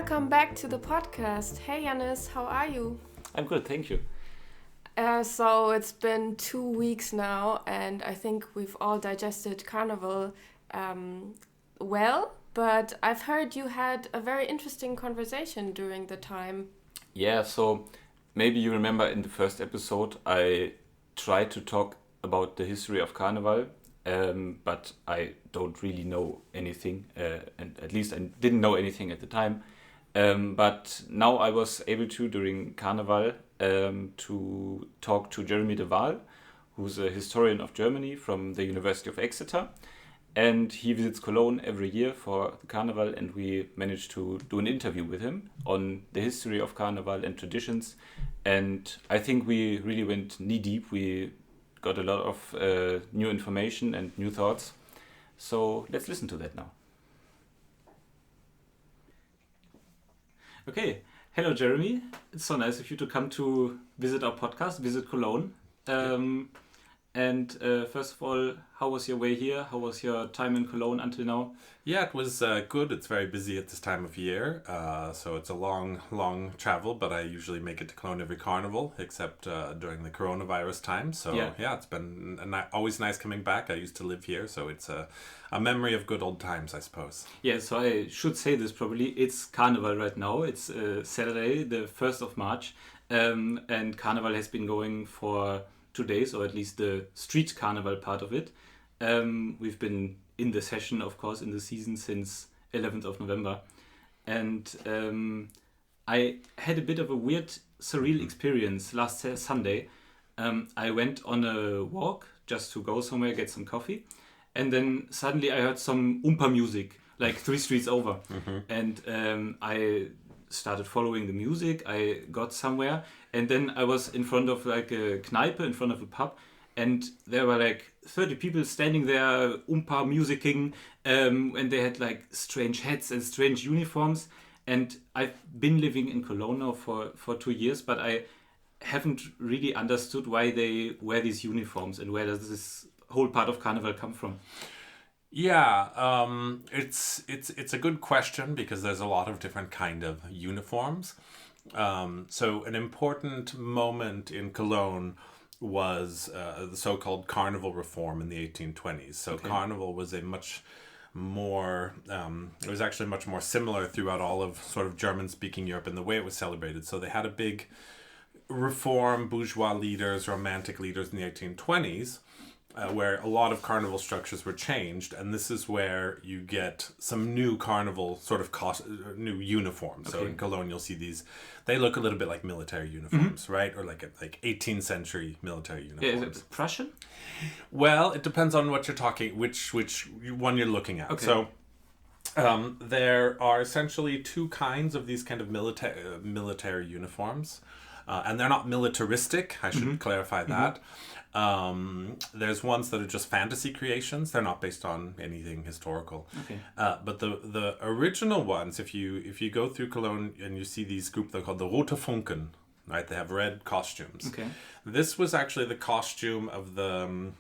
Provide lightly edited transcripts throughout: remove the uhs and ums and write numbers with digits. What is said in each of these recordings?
Welcome back to the podcast. Hey Janis, how are you? I'm good, thank you. So it's been 2 weeks now, and I think we've all digested Carnival well, but I've heard you had a very interesting conversation during the time. Yeah, so maybe you remember in the first episode I tried to talk about the history of Carnival, but I don't really know anything, and at least I didn't know anything at the time. But now I was able to, during Carnival, to talk to Jeremy DeWaal, who's a historian of Germany from the University of Exeter. And he visits Cologne every year for the Carnival, and we managed to do an interview with him on the history of Carnival and traditions. And I think we really went knee-deep. We got a lot of new information and new thoughts. So let's listen to that now. Okay, hello Jeremy. It's so nice of you to come to visit our podcast, visit Cologne. And first of all, how was your way here? How was your time in Cologne until now? Yeah, it was good. It's very busy at this time of year, so it's a long travel, but I usually make it to Cologne every carnival, except during the coronavirus time. So yeah it's been always nice coming back. I used to live here, so it's a memory of good old times, I suppose. Yeah, so I should say this probably. It's Carnival right now. It's Saturday, the 1st of March, and Carnival has been going for 2 days, or at least the street carnival part of it. We've been in the session, of course, in the season since 11th of November. And I had a bit of a weird, surreal experience last Sunday. I went on a walk just to go somewhere, get some coffee. And then suddenly I heard some Oompa music, like 3 streets over. And I started following the music. I got somewhere, and then I was in front of like a Kneipe, in front of a pub, and there were like 30 people standing there, Oompa musicking, and they had like strange hats and strange uniforms. And I've been living in Cologne now for 2 years, but I haven't really understood why they wear these uniforms and where does this whole part of Carnival come from. Yeah, it's a good question because there's a lot of different kind of uniforms. So an important moment in Cologne was the so-called Carnival reform in the 1820s. So okay. Carnival was a much more, it was actually much more similar throughout all of sort of German-speaking Europe in the way it was celebrated. So they had a big reform, bourgeois leaders, romantic leaders in the 1820s. Where a lot of carnival structures were changed, and this is where you get some new carnival sort of new uniforms. Okay. So in Cologne, you'll see these; they look a little bit like military uniforms, right? Or like 18th century military uniforms. Yeah, is it Prussian? Well, it depends on what you're talking, which one you're looking at. Okay. So there are essentially 2 kinds of these kind of military uniforms, and they're not militaristic. I should clarify that. There's ones that are just fantasy creations. They're not based on anything historical. Okay. But the original ones, if you go through Cologne and you see these group, they're called the Rote Funken, right? They have red costumes. Okay. This was actually the costume of the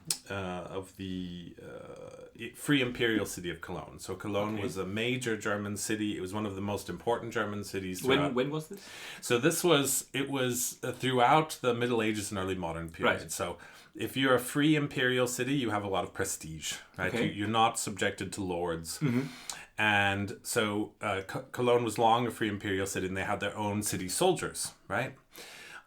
Free Imperial City of Cologne. So Cologne was a major German city. It was one of the most important German cities. When was this? So it was throughout the Middle Ages and early modern period. Right. So if you're a free imperial city, you have a lot of prestige, right? Okay. You're not subjected to lords. And so Cologne was long a free imperial city, and they had their own city soldiers, right?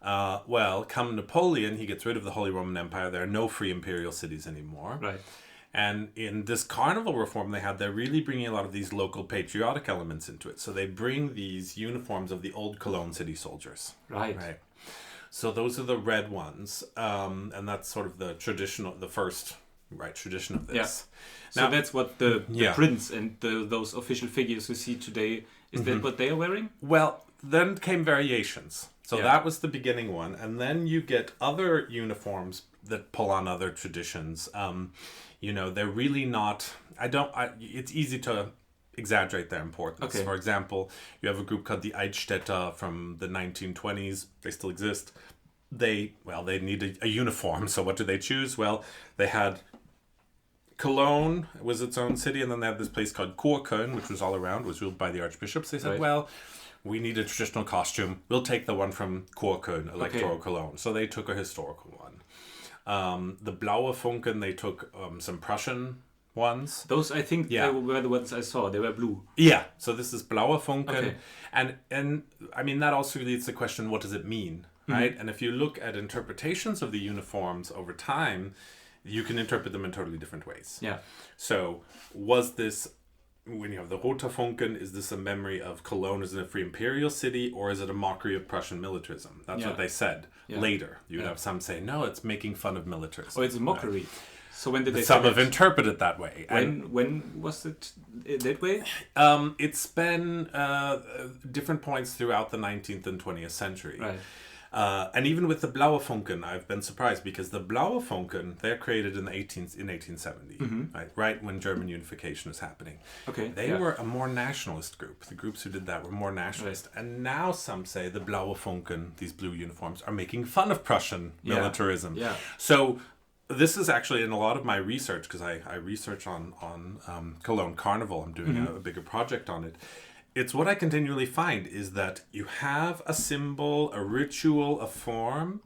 Well, come Napoleon, he gets rid of the Holy Roman Empire. There are no free imperial cities anymore. Right. And in this carnival reform they're really bringing a lot of these local patriotic elements into it. So they bring these uniforms of the old Cologne city soldiers. Right. So those are the red ones. And that's sort of the tradition of this. Yeah. So now, that's what the prince and those official figures we see today, is that what they are wearing? Well, then came variations. So that was the beginning one. And then you get other uniforms that pull on other traditions. They're really not... it's easy to exaggerate their importance. Okay. For example, you have a group called the Eichstätter from the 1920s. They still exist. They need a uniform. So what do they choose? Well, they had... Cologne was its own city, and then they had this place called Kurköln, which was all around, was ruled by the archbishops. They said, we need a traditional costume. We'll take the one from Kurköln, Electoral Cologne. So they took a historical one. The Blaue Funken, they took some Prussian ones. Those, I think, they were the ones I saw. They were blue. Yeah, so this is Blaue Funken. Okay. And I mean, that also leads to the question, what does it mean, right? And if you look at interpretations of the uniforms over time, you can interpret them in totally different ways. Yeah. So was this, when you have the Roter Funken, is this a memory of Cologne as a free imperial city, or is it a mockery of Prussian militarism? That's what they said later. You'd have some say, no, it's making fun of militarism. Oh, it's a mockery. Right? So when did they? Some have interpreted it that way. When was it that way? It's been different points throughout the 19th and 20th century. Right. And even with the Blaue Funken, I've been surprised because the Blaue Funken, they're created in 1870, right when German unification is happening. Okay. They were a more nationalist group. The groups who did that were more nationalist. Right. And now some say the Blaue Funken, these blue uniforms, are making fun of Prussian militarism. Yeah. So this is actually in a lot of my research, because I research on Cologne Carnival. I'm doing a bigger project on it. It's what I continually find is that you have a symbol, a ritual, a form,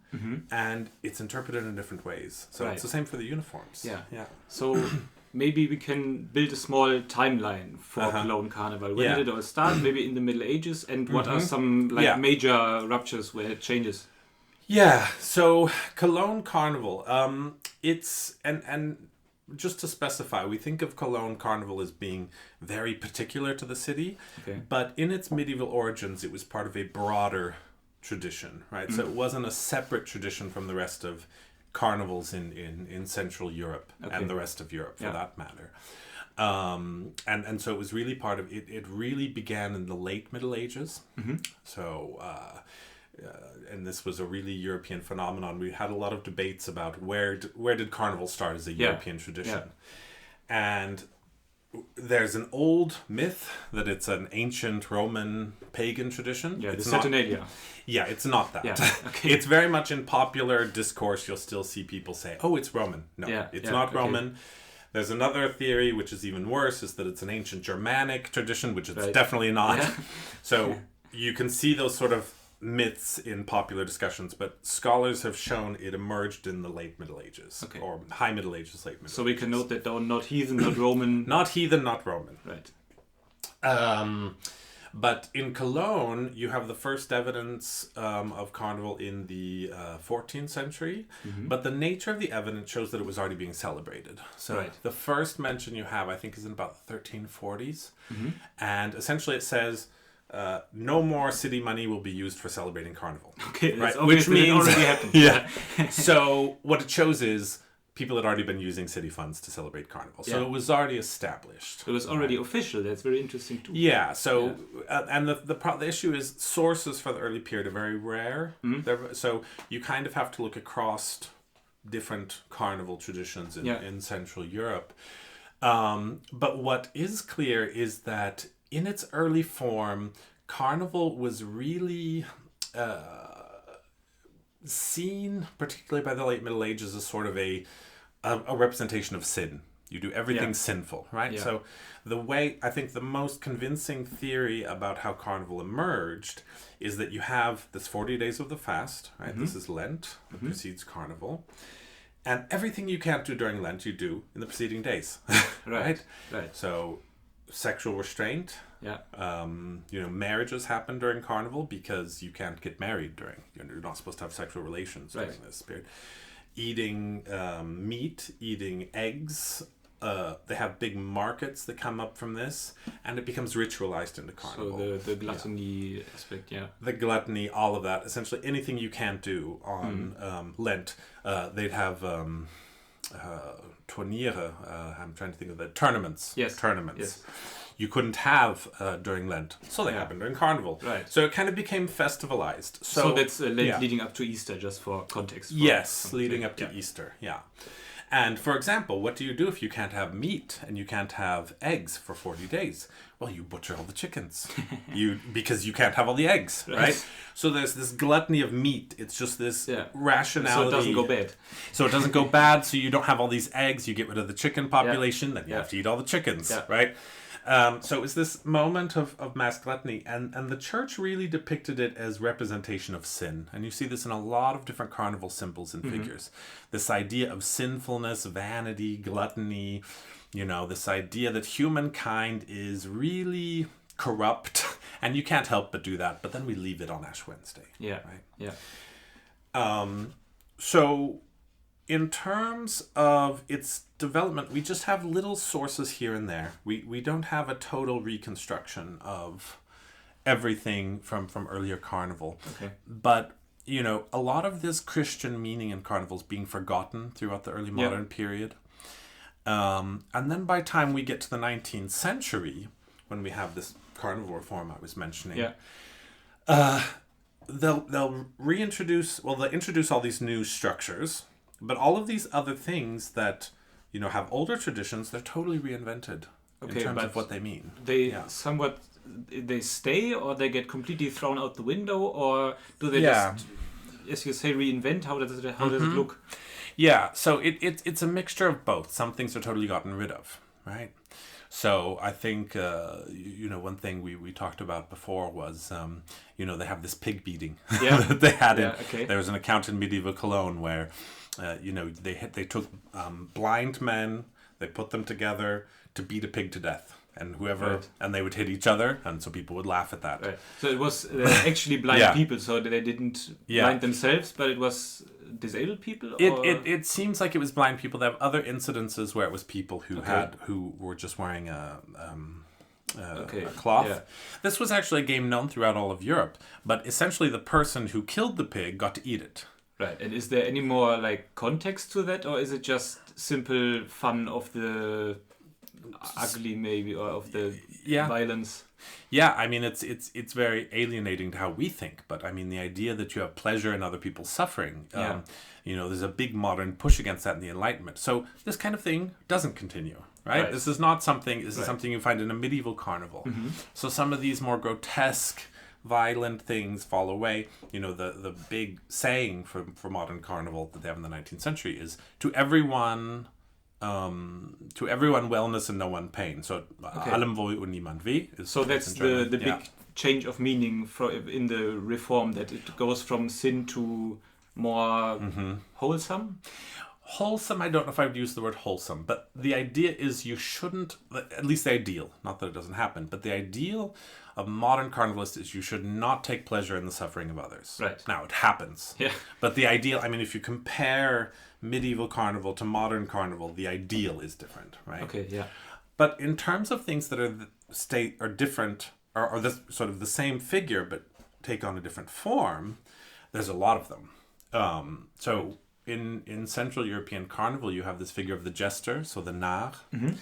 and it's interpreted in different ways. So it's the same for the uniforms. Yeah. So maybe we can build a small timeline for Cologne Carnival. When did it all start? Maybe in the Middle Ages, and what are some major ruptures where it changes? Yeah. So Cologne Carnival, it's and just to specify, we think of Cologne Carnival as being very particular to the city, but in its medieval origins, it was part of a broader tradition, right? So it wasn't a separate tradition from the rest of carnivals in Central Europe and the rest of Europe, for that matter. And so it was really part of it. It really began in the late Middle Ages. So. And this was a really European phenomenon. We had a lot of debates about where did Carnival start as a European tradition. And there's an old myth that it's an ancient Roman pagan tradition. Yeah, it's the Saturnalia. Yeah, it's not that. Yeah, okay. It's very much in popular discourse. You'll still see people say, oh, it's Roman. No, it's not Roman. There's another theory, which is even worse, is that it's an ancient Germanic tradition, which it's definitely not. Yeah. So you can see those sort of myths in popular discussions, but scholars have shown it emerged in the late Middle Ages, or high Middle Ages, late Middle Ages. So we can note that they're not heathen, not Roman. Not heathen, not Roman. Right. But in Cologne, you have the first evidence of Carnival in the 14th century, but the nature of the evidence shows that it was already being celebrated. So the first mention you have, I think, is in about the 1340s, and essentially it says, no more city money will be used for celebrating Carnival. Okay, right? Which means it already happened. So what it shows is people had already been using city funds to celebrate Carnival. So it was already established. It was already official. That's very interesting too. Yeah. So and the issue is sources for the early period are very rare. So you kind of have to look across different Carnival traditions in Central Europe. But what is clear is that in its early form, Carnival was really seen, particularly by the late Middle Ages, as sort of a representation of sin. You do everything sinful, right? So I think the most convincing theory about how Carnival emerged is that you have this 40 days of the fast, right? This is Lent, that precedes Carnival. And everything you can't do during Lent, you do in the preceding days, right? So sexual restraint. Marriages happen during Carnival because you can't get married during. You're not supposed to have sexual relations during this period. Eating meat, eating eggs. They have big markets that come up from this, and it becomes ritualized into Carnival. So the gluttony aspect, the gluttony, all of that. Essentially, anything you can't do on Lent, they'd have Turniere. I'm trying to think of the tournaments. Tournaments. Yes. You couldn't have during Lent, so they happened during Carnival. Right. So it kind of became festivalized. So that's Lent leading up to Easter, just for context. Leading up to Easter. And for example, what do you do if you can't have meat and you can't have eggs for 40 days? Well, you butcher all the chickens. Because you can't have all the eggs, right? So there's this gluttony of meat. It's just this rationality. So it doesn't go bad. So it doesn't go bad. So you don't have all these eggs. You get rid of the chicken population. Then you have to eat all the chickens, right? So it's this moment of mass gluttony, and the church really depicted it as representation of sin. And you see this in a lot of different carnival symbols and figures. This idea of sinfulness, vanity, gluttony, this idea that humankind is really corrupt, and you can't help but do that, but then we leave it on Ash Wednesday. Yeah. Right? Yeah. So in terms of its development, we just have little sources here and there. We don't have a total reconstruction of everything from earlier carnival. Okay. But, a lot of this Christian meaning in carnival is being forgotten throughout the early modern period. And then by the time we get to the 19th century, when we have this carnival reform I was mentioning, they'll introduce all these new structures, but all of these other things that have older traditions, they're totally reinvented in terms of what they mean. They they stay, or they get completely thrown out the window, or do they just, as you say, reinvent? How does it look? Yeah, so it's a mixture of both. Some things are totally gotten rid of, right? So I think, one thing we talked about before was, they have this pig beating that they had. There was an account in medieval Cologne where, they took blind men, they put them together to beat a pig to death. And and they would hit each other, and so people would laugh at that. Right. So it was actually blind people, so they didn't blind themselves, but it was disabled people? Or? It seems like it was blind people. There have other incidences where it was people who were just wearing a cloth. Yeah. This was actually a game known throughout all of Europe, but essentially the person who killed the pig got to eat it. Right, and is there any more context to that, or is it just simple fun of the ugly maybe, or of the violence? Yeah, I mean it's very alienating to how we think, but I mean the idea that you have pleasure in other people's suffering, there's a big modern push against that in the Enlightenment. So this kind of thing doesn't continue, right? This is not something. This is something you find in a medieval carnival. Mm-hmm. So some of these more grotesque, violent things fall away. The big saying for modern carnival that they have in the 19th century is to everyone wellness and no one pain. So allem wohl und niemand weh. So that's the big change of meaning in the reform, that it goes from sin to more wholesome. Wholesome, I don't know if I would use the word wholesome, but the idea is you shouldn't, at least the ideal, not that it doesn't happen, but the ideal of modern carnivalists is you should not take pleasure in the suffering of others. Right. Now, it happens. Yeah. But the ideal, I mean, if you compare medieval carnival to modern carnival, the ideal is different, right? Okay, yeah. But in terms of things that are different, or this sort of the same figure, but take on a different form, there's a lot of them. In Central European carnival, you have this figure of the jester, so the narr. Mm-hmm.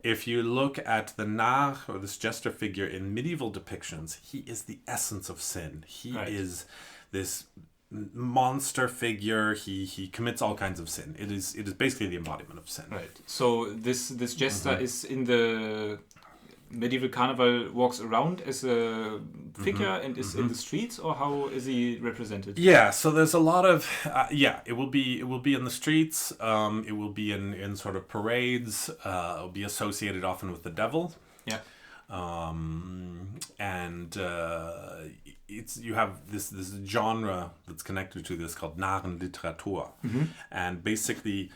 If you look at the narr, or this jester figure in medieval depictions, he is the essence of sin. He is this monster figure. He commits all kinds of sin. It is basically the embodiment of sin. Right. So this jester is in the medieval carnival, walks around as a figure and is in the streets, or how is he represented? Yeah, so there's a lot of it will be in the streets. It will be in sort of parades. It'll be associated often with the devil. Yeah. You have this genre that's connected to this called Narrenliteratur, and basically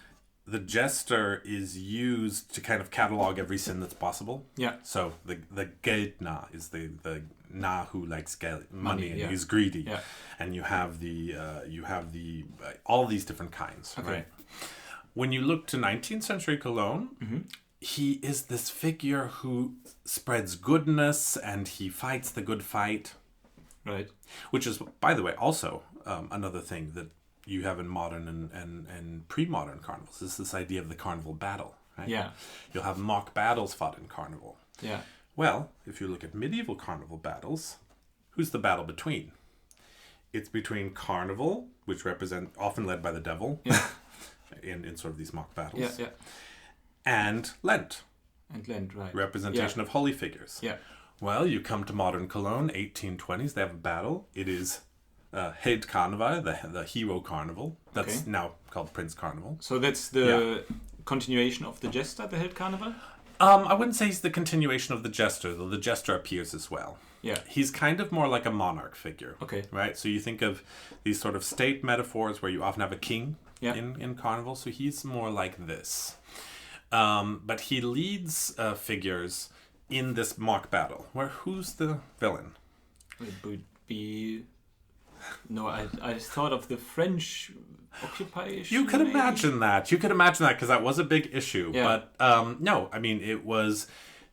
the jester is used to kind of catalog every sin that's possible. Yeah. So the Geldnarr is the Narr who likes money and he's greedy. Yeah. And you have all these different kinds. Okay. Right? When you look to 19th century Cologne, he is this figure who spreads goodness and he fights the good fight. Right. Which is, by the way, also another thing that you have in modern and pre-modern carnivals. Is this idea of the carnival battle, right? Yeah. You'll have mock battles fought in carnival. Yeah. Well, if you look at medieval carnival battles, who's the battle between? It's between carnival, which often led by the devil, in sort of these mock battles. Yeah, yeah. And Lent. And Lent, right. Representation of holy figures. Yeah. Well, you come to modern Cologne, 1820s, they have a battle. It is Held Carnival, the hero carnival. That's now called Prince Carnival. So that's the continuation of the jester, the Held Carnival? I wouldn't say he's the continuation of the jester, though the jester appears as well. Yeah. He's kind of more like a monarch figure. Okay. Right? So you think of these sort of state metaphors where you often have a king Yeah. in Carnival. So he's more like this. But he leads figures in this mock battle, where who's the villain? It would be... No, I thought of the French occupation. You could imagine that. You could imagine that because that was a big issue. Yeah. But no, I mean, it was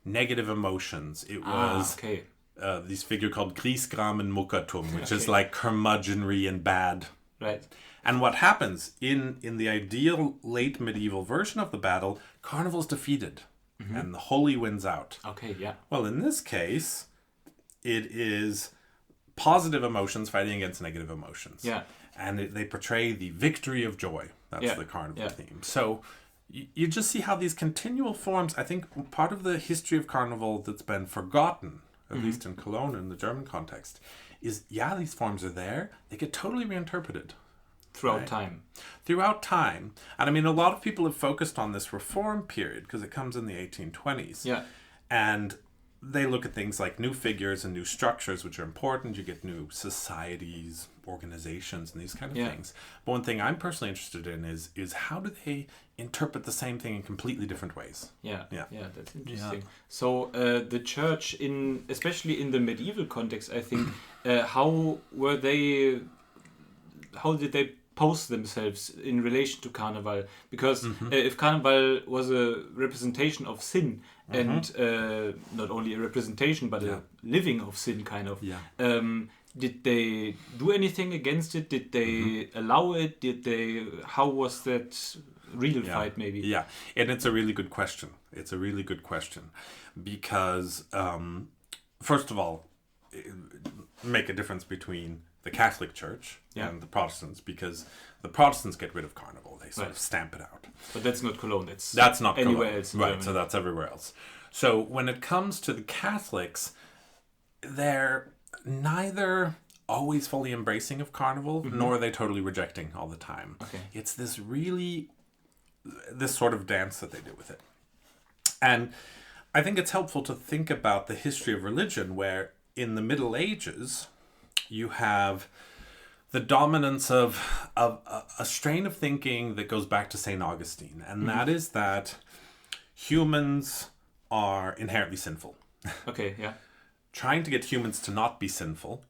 negative emotions. It was okay. this figure called Griesgram and Muckertum, which is Okay. like curmudgeonry and bad. Right. And what happens in the ideal late medieval version of the battle, Carnival's defeated and the holy wins out. Okay, yeah. Well, in this case, it is positive emotions fighting against negative emotions. Yeah. And they portray the victory of joy. That's Yeah. the Carnival Yeah. theme. So you just see how these continual forms, I think part of the history of Carnival that's been forgotten, at least in Cologne in the German context, is, these forms are there. They get totally reinterpreted. Throughout Right. time. Throughout time. And I mean, a lot of people have focused on this reform period because it comes in the 1820s. Yeah. And they look at things like new figures and new structures, which are important. You get new societies, organizations, and these kind of Yeah. things. But one thing I'm personally interested in is how do they interpret the same thing in completely different ways? Yeah, Yeah. yeah, that's interesting. So the church, especially in the medieval context, I think, how did they pose themselves in relation to Carnival? Because if Carnival was a representation of sin, and not only a representation, but a living of sin, kind of, did they do anything against it? Did they allow it? How was that real fight, maybe? Yeah, and it's a really good question. It's a really good question. Because, first of all, make a difference between the Catholic Church and the Protestants, because the Protestants get rid of Carnival. They sort of stamp it out. But that's not Cologne. That's not anywhere Cologne. else. In Right, Germany. so that's everywhere else. So when it comes to the Catholics, they're neither always fully embracing of Carnival, nor are they totally rejecting all the time. Okay. It's this sort of dance that they do with it. And I think it's helpful to think about the history of religion, where in the Middle Ages, you have the dominance of a strain of thinking that goes back to St. Augustine. And that is that humans are inherently sinful. Okay, yeah. Trying to get humans to not be sinful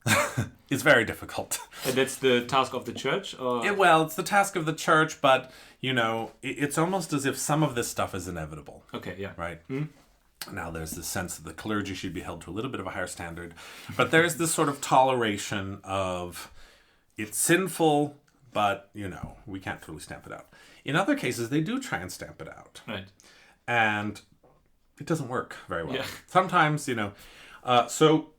is very difficult. And that's the task of the church? Or? It's the task of the church, but, it's almost as if some of this stuff is inevitable. Okay, yeah. Right? Now, there's this sense that the clergy should be held to a little bit of a higher standard. But there's this sort of toleration of it's sinful, but, we can't totally stamp it out. In other cases, they do try and stamp it out. Right. And it doesn't work very well. Yeah. Sometimes, so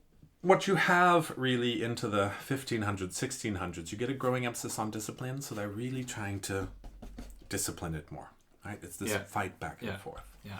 what you have really into the 1500s, 1600s, you get a growing emphasis on discipline. So they're really trying to discipline it more. Right? It's this fight back and forth. Yeah.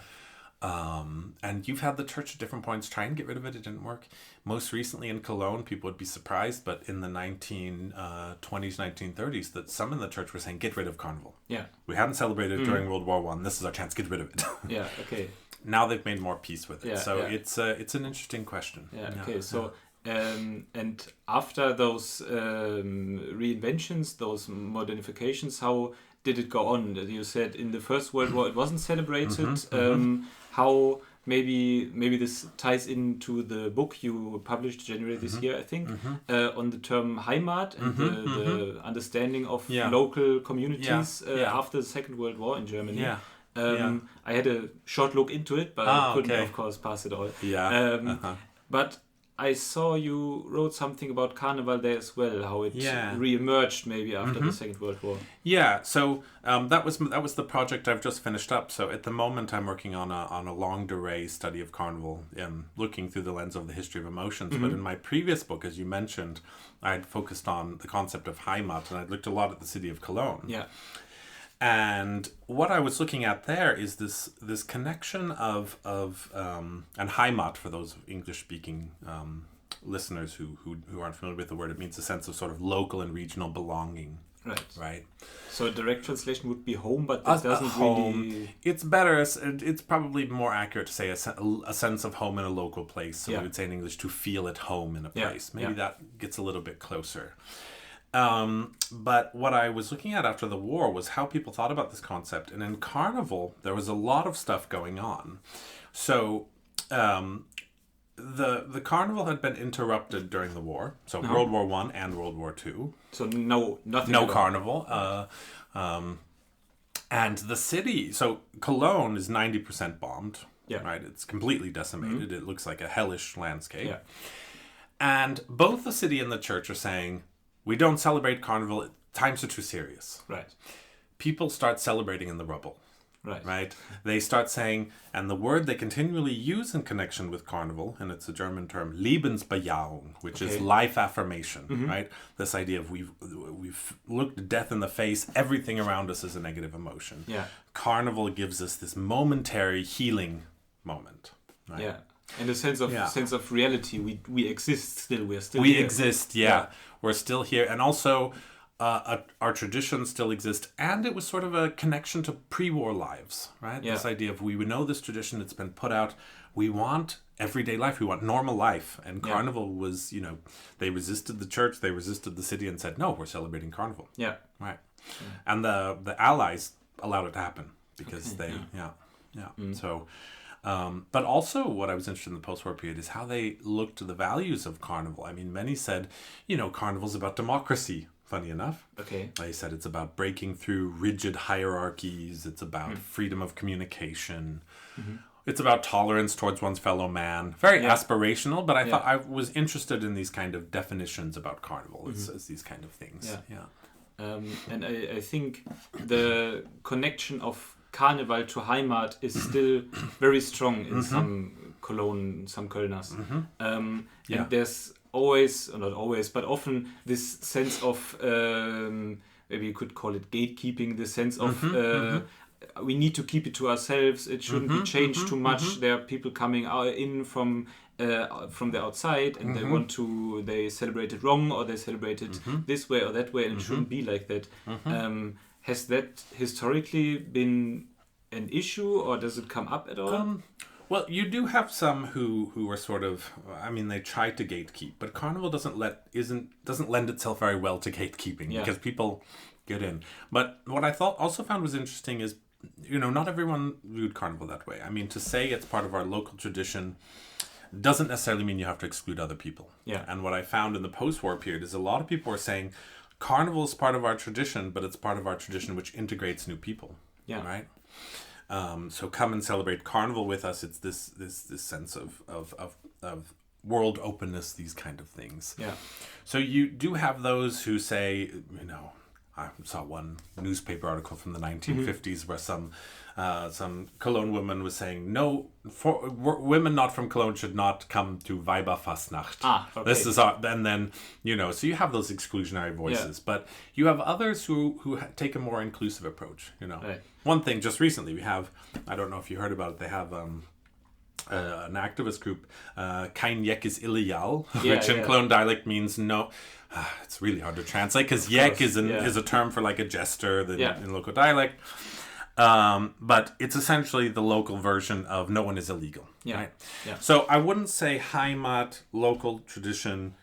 And you've had the church at different points try and get rid of it. It didn't work. Most recently in Cologne, people would be surprised, but in the 1920s, 1930s, that some in the church were saying, get rid of Carnival. Yeah. We hadn't celebrated it during World War I. This is our chance. Get rid of it. Yeah, okay. Now they've made more peace with it. Yeah, So yeah. it's an interesting question. Yeah, okay. So, and after those reinventions, those modernifications, how did it go on? You said in the First World War it wasn't celebrated. How maybe this ties into the book you published January this year, I think, on the term Heimat and the understanding of local communities after the Second World War in Germany. Yeah. I had a short look into it, but I couldn't, of course, pass it all. Yeah. But I saw you wrote something about Carnival there as well, how it re-emerged maybe after the Second World War. Yeah, so that was the project I've just finished up. So at the moment I'm working on a longue durée study of Carnival, looking through the lens of the history of emotions. But in my previous book, as you mentioned, I'd focused on the concept of Heimat, and I'd looked a lot at the city of Cologne. Yeah. And what I was looking at there is this connection of and Heimat, for those English-speaking listeners who aren't familiar with the word, it means a sense of sort of local and regional belonging Right. So a direct translation would be home, but that doesn't home. really... It's better, it's probably more accurate to say a sense of home in a local place. So we would say in English, to feel at home in a place. Maybe that gets a little bit closer. But what I was looking at after the war was how people thought about this concept. And in Carnival, there was a lot of stuff going on. So the Carnival had been interrupted during the war. So World War I and World War II. So nothing. No Carnival. And the city, so Cologne is 90% bombed. Yeah. Right? It's completely decimated. It looks like a hellish landscape. Yeah. And both the city and the church are saying, we don't celebrate Carnival. Times are too serious. Right. People start celebrating in the rubble. Right. Right? They start saying, and the word they continually use in connection with Carnival, and it's a German term, Lebensbejahung, which is life affirmation, right? This idea of we've looked death in the face, everything around us is a negative emotion. Yeah. Carnival gives us this momentary healing moment. Right? Yeah. And a sense of reality, we exist still, we're still we here. Exist, yeah. We're still here. And also, our traditions still exist, and it was sort of a connection to pre-war lives, right? Yeah. This idea of we know this tradition, it's been put out, we want everyday life, we want normal life, and Carnival was, they resisted the church, they resisted the city and said, no, we're celebrating Carnival. Yeah. Right. And the Allies allowed it to happen because So, but also what I was interested in the post-war period is how they looked to the values of Carnival. I mean, many said, Carnival's about democracy. Funny enough. Okay. They said it's about breaking through rigid hierarchies. It's about freedom of communication. It's about tolerance towards one's fellow man. Very aspirational, but I thought I was interested in these kind of definitions about Carnival as these kind of things. Yeah. And I think the connection of Carnival to Heimat is still very strong in some Kölners. And there's always, or not always, but often this sense of, maybe you could call it gatekeeping, the sense of we need to keep it to ourselves, it shouldn't be changed too much. There are people coming in from the outside and they celebrate it wrong, or they celebrate it this way or that way, and it shouldn't be like that. Has that historically been an issue, or does it come up at all? Well, you do have some who are sort of, they try to gatekeep, but Carnival doesn't lend itself very well to gatekeeping because people get in. But what I found was interesting is, not everyone viewed Carnival that way. I mean, to say it's part of our local tradition doesn't necessarily mean you have to exclude other people. Yeah. And what I found in the post-war period is a lot of people were saying Carnival is part of our tradition, but it's part of our tradition which integrates new people. Yeah. Right? So come and celebrate Carnival with us. It's this sense of world openness, these kind of things. Yeah. So you do have those who say, I saw one newspaper article from the 1950s where some Cologne woman was saying, no, women not from Cologne should not come to Weiberfastnacht. Okay. This is and then, so you have those exclusionary voices, but you have others who take a more inclusive approach, Right. One thing, just recently, we have, I don't know if you heard about it, they have an activist group, Kein Jek is illegal, which in Cologne dialect means no. It's really hard to translate because Jek is a term for like a jester in local dialect. But it's essentially the local version of no one is illegal. Yeah. Right? Yeah. So I wouldn't say Heimat, local tradition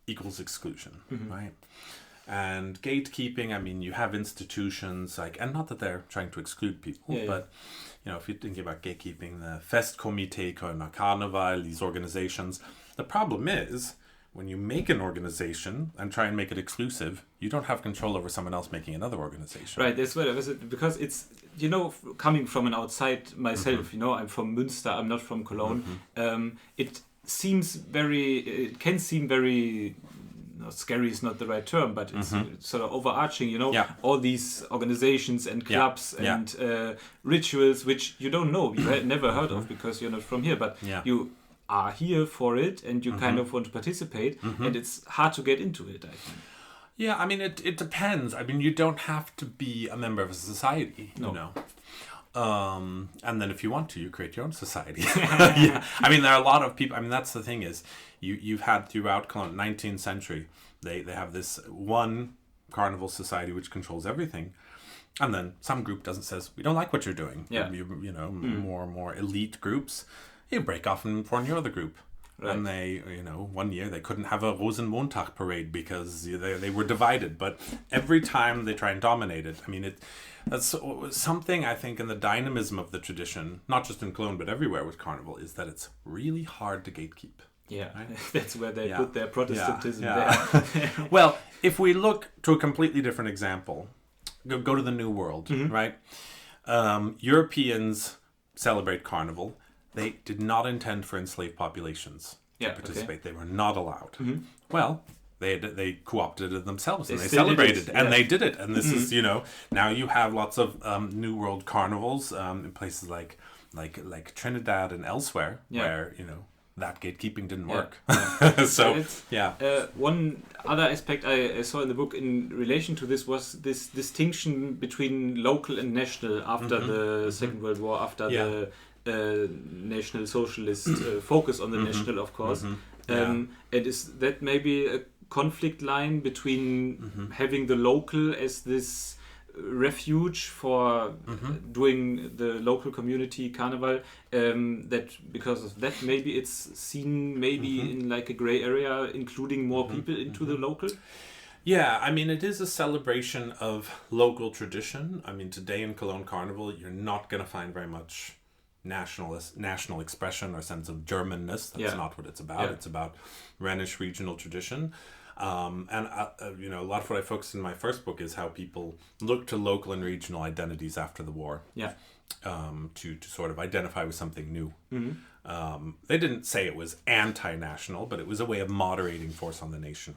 equals exclusion. Right? And gatekeeping, you have institutions and not that they're trying to exclude people, but if you're thinking about gatekeeping, the Festkomitee, Kölner Carnival, these organizations, the problem is when you make an organization and try and make it exclusive, you don't have control over someone else making another organization. Right, that's what I was, because it's, coming from an outside myself, I'm from Münster, I'm not from Cologne. It can seem very, scary is not the right term, but it's sort of overarching, all these organizations and clubs and rituals, which you don't know, you had never heard of because you're not from here, but you are here for it and you kind of want to participate, and it's hard to get into it, I think. Yeah, it depends. You don't have to be a member of a society, and then if you want to, you create your own society. There are a lot of people. That's the thing is, you've had throughout Cologne, 19th century, they have this one carnival society which controls everything. And then some group says, we don't like what you're doing. Yeah. You know, more elite groups, you break off and form your other group. Right. And they, you know, one year they couldn't have a Rosenmontag parade because they were divided. But every time they try and dominate it, I mean, that's something I think in the dynamism of the tradition, not just in Cologne but everywhere with Carnival, is that it's really hard to gatekeep. Yeah, right? That's where they put their Protestantism there. Well, if we look to a completely different example, go to the New World, right? Europeans celebrate Carnival. They did not intend for enslaved populations to participate. Okay. They were not allowed. Well, they co-opted it themselves and they celebrated and they did it. And this is, you know, now you have lots of New World carnivals in places like Trinidad and elsewhere where, you know, that gatekeeping didn't work. So, one other aspect I saw in the book in relation to this was this distinction between local and national after the Second World War, after the National Socialist focus on the national, of course. And is that maybe a conflict line between having the local as this refuge for doing the local community carnival, that because of that maybe it's seen in like a gray area, including more people into the local? Yeah, I mean, it is a celebration of local tradition. I mean, today in Cologne Carnival, you're not going to find very much national expression or sense of Germanness. That's not what it's about. It's about Rhenish regional tradition. And you know, a lot of what I focused in my first book is how people look to local and regional identities after the war. To sort of identify with something new. They didn't say it was anti-national, but it was a way of moderating force on the nation.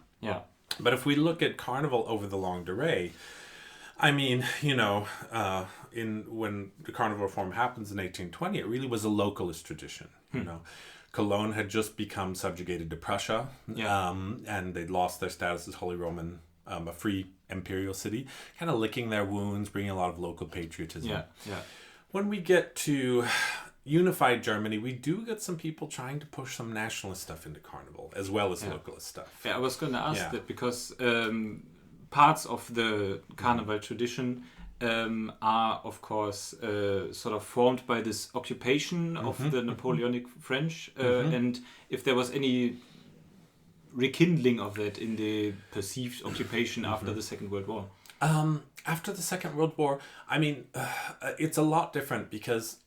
But if we look at Carnival over the longue durée, I mean, you know, when the Carnival reform happens in 1820, it really was a localist tradition. You know, Cologne had just become subjugated to Prussia, and they'd lost their status as Holy Roman, a free imperial city, kind of licking their wounds, bringing a lot of local patriotism. When we get to unified Germany, we do get some people trying to push some nationalist stuff into Carnival as well as localist stuff. I was going to ask that because parts of the Carnival tradition are, of course, sort of formed by this occupation of the Napoleonic French, and if there was any rekindling of that in the perceived occupation after the Second World War. After the Second World War, I mean, it's a lot different because,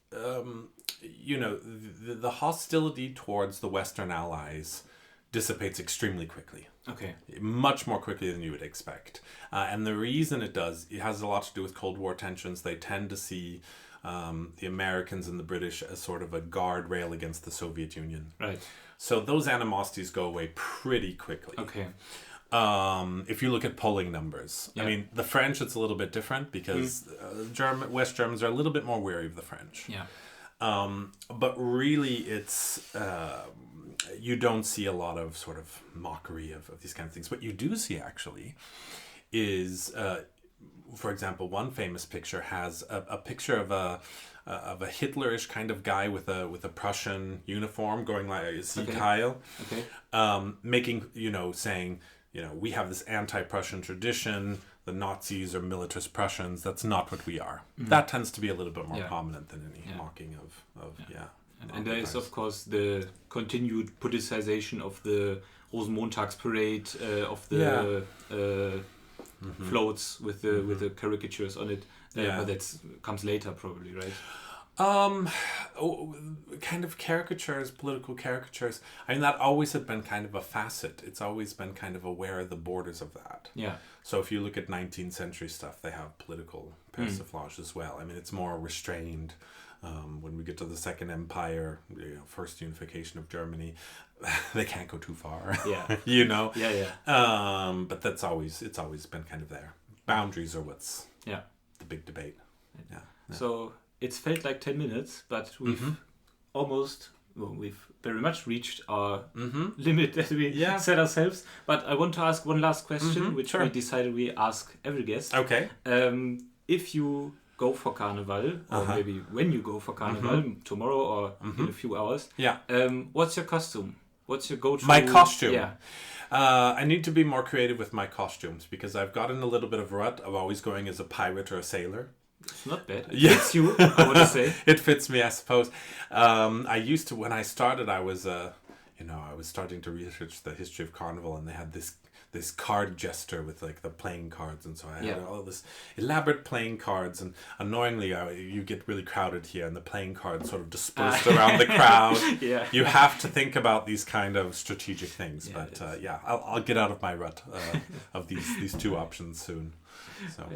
you know, the hostility towards the Western Allies dissipates extremely quickly. Okay. Much more quickly than you would expect. And the reason it has a lot to do with Cold War tensions. They tend to see the Americans and the British as sort of a guardrail against the Soviet Union. Right. So those animosities go away pretty quickly. Okay. If you look at polling numbers, I mean, the French, it's a little bit different because West Germans are a little bit more wary of the French. But really, it's you don't see a lot of sort of mockery of these kind of things. What you do see actually is, for example, one famous picture has a picture of a Hitlerish kind of guy with a Prussian uniform going like a Siegheil, making, you know, saying, you know, we have this anti-Prussian tradition. The Nazis are militarist Prussians. That's not what we are. That tends to be a little bit more prominent than any mocking of And there is, of course, the continued politicization of the Rosenmontags parade, of the floats with the caricatures on it. But that comes later, probably, right? Kind of caricatures, political caricatures. I mean, that always had been kind of a facet. It's always been kind of aware of the borders of that. So if you look at 19th century stuff, they have political persiflage as well. I mean, it's more restrained. When we get to the Second Empire, you know, first unification of Germany, they can't go too far. You know. But it's always been kind of there. Boundaries are what's the big debate. So it's felt like 10 minutes, but we've we've very much reached our limit that we set ourselves. But I want to ask one last question, which we decided we ask every guest. Okay. If you go for Carnival, or maybe when you go for Carnival, tomorrow or in a few hours, what's your costume? What's your go-to? My costume. Yeah. I need to be more creative with my costumes because I've gotten a little bit of rut of always going as a pirate or a sailor. It's not bad. It Yeah. fits you, I want to say. It fits me, I suppose. I used to, when I started, I was starting to research the history of Carnival, and they had this card jester with like the playing cards, and so I had all this elaborate playing cards, and annoyingly you get really crowded here, and the playing cards sort of dispersed around the crowd. Yeah. You have to think about these kind of strategic things, Yeah, but I'll get out of my rut of these two options soon. So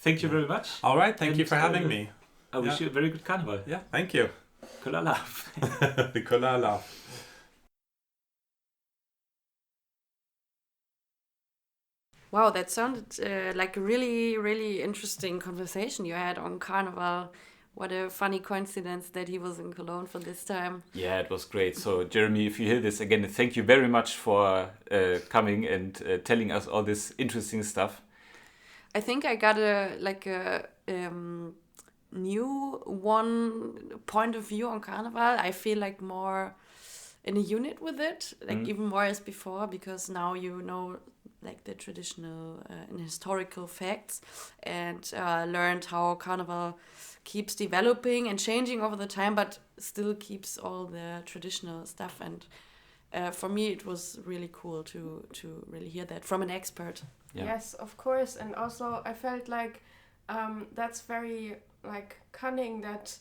Thank you very much. all right, thank you for having me. I wish you a very good carnival. Yeah, thank you. Kolala. Kolala. Wow, that sounded like a really, really interesting conversation you had on Carnival. What a funny coincidence that he was in Cologne for this time. Yeah, it was great. So, Jeremy, if you hear this again, thank you very much for coming and telling us all this interesting stuff. I think I got a new one point of view on Carnival. I feel like more in a unit with it, like even more as before, because now you know like the traditional and historical facts, and learned how Carnival keeps developing and changing over the time, but still keeps all the traditional stuff. And for me, it was really cool to really hear that from an expert. Yeah. Yes, of course. And also I felt like that's very like cunning, that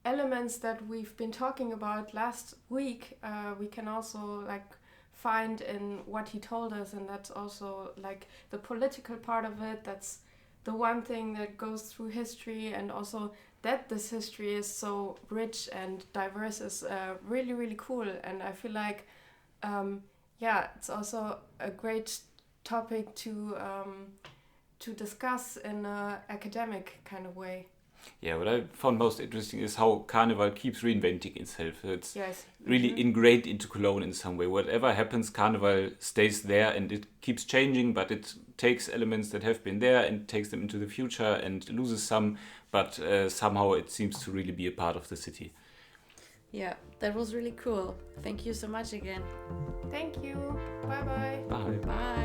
elements that we've been talking about last week we can also like find in what he told us, and that's also like the political part of it. That's the one thing that goes through history, and also that this history is so rich and diverse is really, really cool. And I feel like it's also a great topic to discuss in an academic kind of way. Yeah, what I found most interesting is how Carnival keeps reinventing itself. It's Yes. really ingrained into Cologne in some way. Whatever happens, Carnival stays there, and it keeps changing, but it takes elements that have been there and takes them into the future and loses some, but somehow it seems to really be a part of the city. Yeah, that was really cool. Thank you so much again. Thank you. Bye-bye. Bye. Bye.